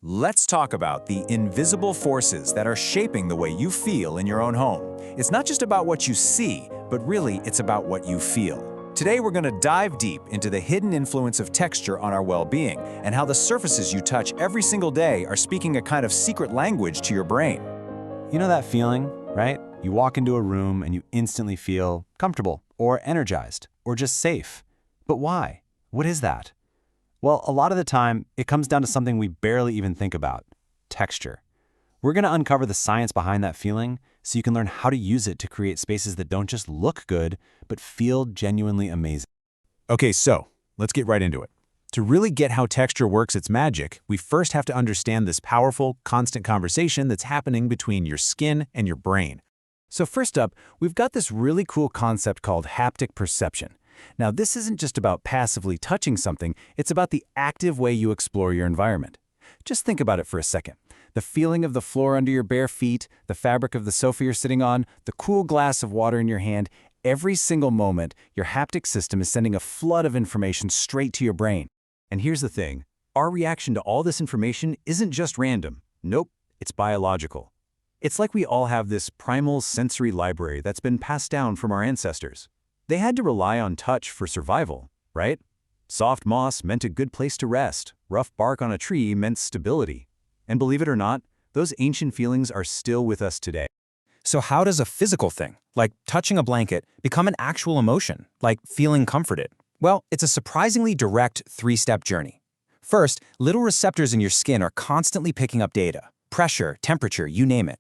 Let's talk about the invisible forces that are shaping the way you feel in your own home. It's not just about what you see, but really it's about what you feel. Today we're going to dive deep into the hidden influence of texture on our well-being and how the surfaces you touch every single day are speaking a kind of secret language to your brain. You know that feeling, right? You walk into a room and you instantly feel comfortable or energized or just safe. But why? What is that? Well, a lot of the time, it comes down to something we barely even think about: texture. We're going to uncover the science behind that feeling so you can learn how to use it to create spaces that don't just look good, but feel genuinely amazing. Okay, so let's get right into it. To really get how texture works its magic, we first have to understand this powerful, constant conversation that's happening between your skin and your brain. So first up, we've got this really cool concept called haptic perception. Now, this isn't just about passively touching something, it's about the active way you explore your environment. Just think about it for a second. The feeling of the floor under your bare feet, the fabric of the sofa you're sitting on, the cool glass of water in your hand, every single moment, your haptic system is sending a flood of information straight to your brain. And here's the thing, our reaction to all this information isn't just random. Nope, it's biological. It's like we all have this primal sensory library that's been passed down from our ancestors. They had to rely on touch for survival, right? Soft moss meant a good place to rest. Rough bark on a tree meant stability. And believe it or not, those ancient feelings are still with us today. So how does a physical thing, like touching a blanket, become an actual emotion, like feeling comforted? Well, it's a surprisingly direct three-step journey. First, little receptors in your skin are constantly picking up data: pressure, temperature, you name it.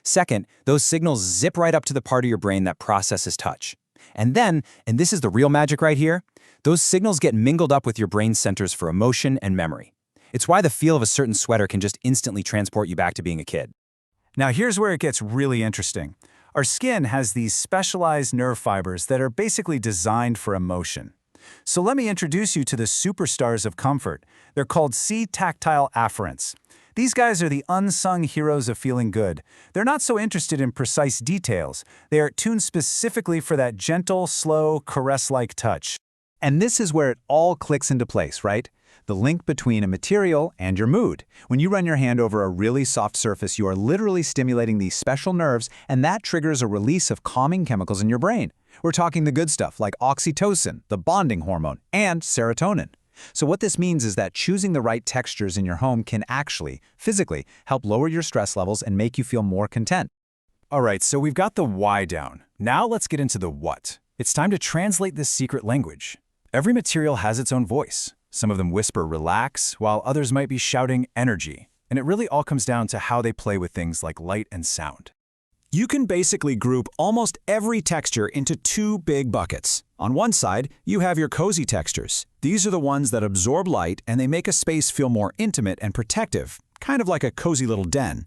Second, those signals zip right up to the part of your brain that processes touch. And then, and this is the real magic right here, those signals get mingled up with your brain centers for emotion and memory. It's why the feel of a certain sweater can just instantly transport you back to being a kid. Now here's where it gets really interesting. Our skin has these specialized nerve fibers that are basically designed for emotion. So let me introduce you to the superstars of comfort. They're called C-tactile afferents. These guys are the unsung heroes of feeling good. They're not so interested in precise details. They are tuned specifically for that gentle, slow, caress-like touch. And this is where it all clicks into place, right? The link between a material and your mood. When you run your hand over a really soft surface, you are literally stimulating these special nerves, and that triggers a release of calming chemicals in your brain. We're talking the good stuff like oxytocin, the bonding hormone, and serotonin. So what this means is that choosing the right textures in your home can actually, physically, help lower your stress levels and make you feel more content. All right, so we've got the why down. Now let's get into the what. It's time to translate this secret language. Every material has its own voice. Some of them whisper relax, while others might be shouting energy. And it really all comes down to how they play with things like light and sound. You can basically group almost every texture into two big buckets. On one side, you have your cozy textures. These are the ones that absorb light and they make a space feel more intimate and protective, kind of like a cozy little den.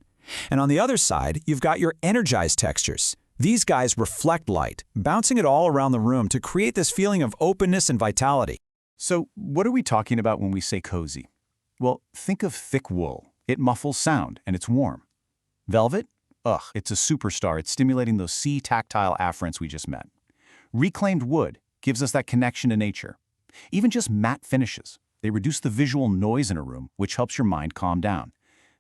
And on the other side, you've got your energized textures. These guys reflect light, bouncing it all around the room to create this feeling of openness and vitality. So what are we talking about when we say cozy? Well, think of thick wool. It muffles sound and it's warm. Velvet? Ugh, it's a superstar. It's stimulating those C-tactile afferents we just met. Reclaimed wood gives us that connection to nature. Even just matte finishes. They reduce the visual noise in a room, which helps your mind calm down.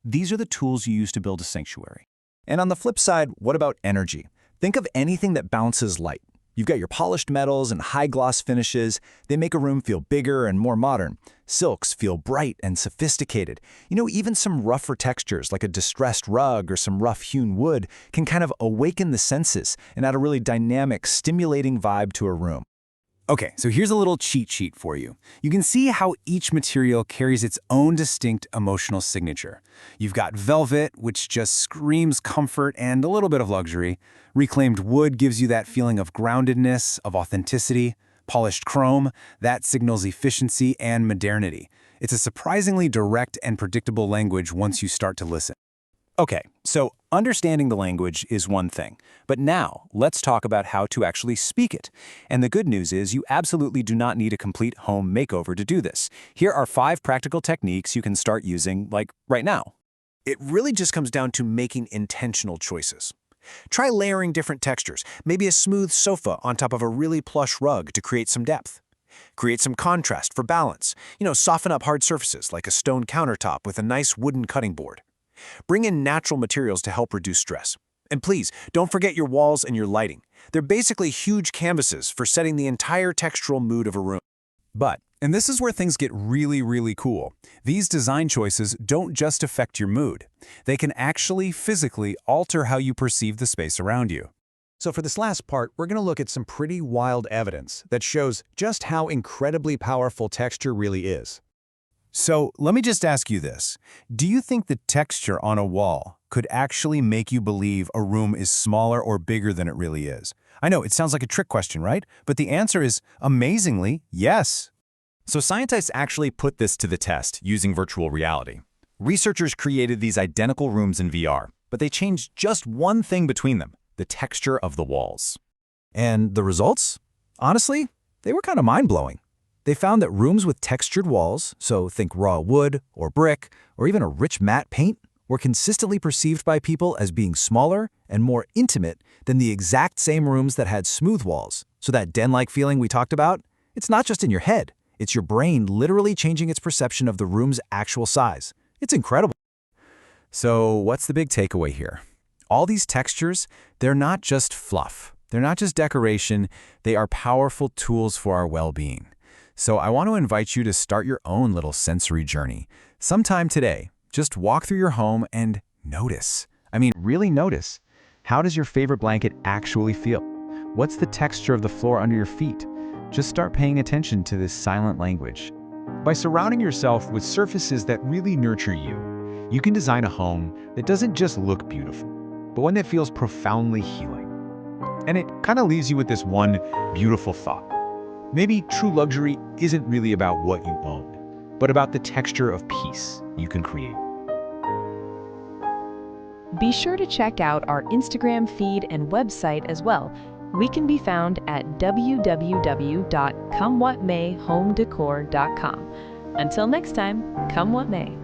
These are the tools you use to build a sanctuary. And on the flip side, what about energy? Think of anything that bounces light. You've got your polished metals and high-gloss finishes. They make a room feel bigger and more modern. Silks feel bright and sophisticated. You know, even some rougher textures like a distressed rug or some rough-hewn wood can kind of awaken the senses and add a really dynamic, stimulating vibe to a room. Okay, so here's a little cheat sheet for you. You can see how each material carries its own distinct emotional signature. You've got velvet, which just screams comfort and a little bit of luxury. Reclaimed wood gives you that feeling of groundedness, of authenticity. Polished chrome, that signals efficiency and modernity. It's a surprisingly direct and predictable language once you start to listen. Okay, so understanding the language is one thing, but now let's talk about how to actually speak it. And the good news is you absolutely do not need a complete home makeover to do this. Here are 5 practical techniques you can start using, like right now. It really just comes down to making intentional choices. Try layering different textures, maybe a smooth sofa on top of a really plush rug to create some depth. Create some contrast for balance. Soften up hard surfaces like a stone countertop with a nice wooden cutting board. Bring in natural materials to help reduce stress. And please, don't forget your walls and your lighting. They're basically huge canvases for setting the entire textural mood of a room. But, and this is where things get really, really cool, these design choices don't just affect your mood. They can actually physically alter how you perceive the space around you. So for this last part, we're going to look at some pretty wild evidence that shows just how incredibly powerful texture really is. So let me just ask you this. Do you think the texture on a wall could actually make you believe a room is smaller or bigger than it really is? I know, it sounds like a trick question, right? But the answer is, amazingly, yes. So scientists actually put this to the test using virtual reality. Researchers created these identical rooms in VR, but they changed just one thing between them: the texture of the walls. And the results? Honestly, they were kind of mind-blowing. They found that rooms with textured walls, so think raw wood or brick, or even a rich matte paint, were consistently perceived by people as being smaller and more intimate than the exact same rooms that had smooth walls. So that den-like feeling we talked about, it's not just in your head. It's your brain literally changing its perception of the room's actual size. It's incredible. So what's the big takeaway here? All these textures, they're not just fluff. They're not just decoration. They are powerful tools for our well-being. So I want to invite you to start your own little sensory journey. Sometime today, just walk through your home and notice. I mean, really notice. How does your favorite blanket actually feel? What's the texture of the floor under your feet? Just start paying attention to this silent language. By surrounding yourself with surfaces that really nurture you, you can design a home that doesn't just look beautiful, but one that feels profoundly healing. And it kind of leaves you with this one beautiful thought. Maybe true luxury isn't really about what you own, but about the texture of peace you can create. Be sure to check out our Instagram feed and website as well. We can be found at www.comewhatmayhomedecor.com. Until next time, come what may.